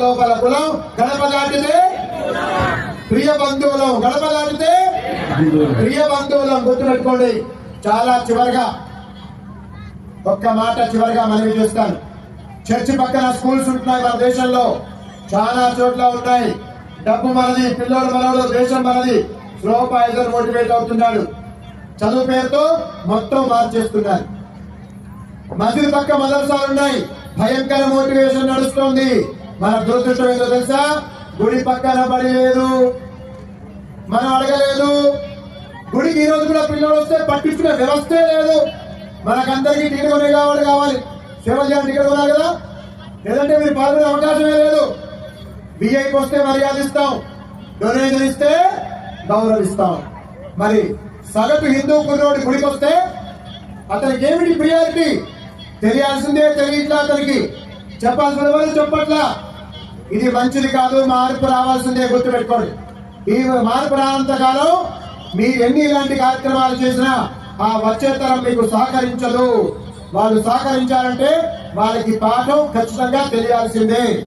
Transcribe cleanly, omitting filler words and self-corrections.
లోపల కులం, గడప దాటితే ప్రియ బంధువులం, గడప దాటితే ప్రియ బంధువులం. గుర్తుపెట్టుకోండి. చాలా చివరిగా ఒక్క మాట చివరిగా మనవి చేస్తాను. చర్చి పక్కన స్కూల్స్ ఉంటున్నాయి మన దేశంలో, చాలా చోట్ల ఉన్నాయి. డబ్బు మనది, పిల్లోడు మనోడు, దేశం మనది. స్లో పాయిజన్ మోటివేట్ అవుతున్నాడు. చదువు పేరుతో మొత్తం మార్చేస్తున్నారు. మసీదు పక్క మదర్సాలు ఉన్నాయి, భయంకర మోటివేషన్ నడుస్తోంది. మన దురదృష్టం ఏంటో తెలుసా? గుడి పక్కన బడి లేదు, మనం అడగలేదు. గుడికి ఈ రోజు కూడా పిల్లలు వస్తే పట్టించుకునే వ్యవస్థే లేదు. మనకందరికీ టికెట్ కొనే కావాలి, సేవలు చేయాలి, టికెట్ కొనాలి కదా, లేదంటే మీరు పాల్గొనే అవకాశమే లేదు. విఐకి వస్తే మర్యాద ఇస్తాం, డొనేషన్ ఇస్తే గౌరవిస్తాం. మరి సగటు హిందూ కుర్రోడి గుడికి వస్తే అతనికి ఏమిటి ప్రియారిటీ తెలియాల్సిందే, తెలియట్లా. అతనికి చెప్పాల్సిన వాళ్ళు చెప్పట్లా. ఇది మంచిది కాదు, మార్పు రావాల్సిందే. గుర్తుపెట్టుకోండి. ఈ మార్పు రానంత కాలం మీరు ఎన్ని ఇలాంటి కార్యక్రమాలు చేసినా ఆ వచ్చే తరం మీకు సహకరించదు. వాళ్ళు సహకరించాలంటే వాళ్ళకి పాఠం ఖచ్చితంగా తెలియాల్సిందే.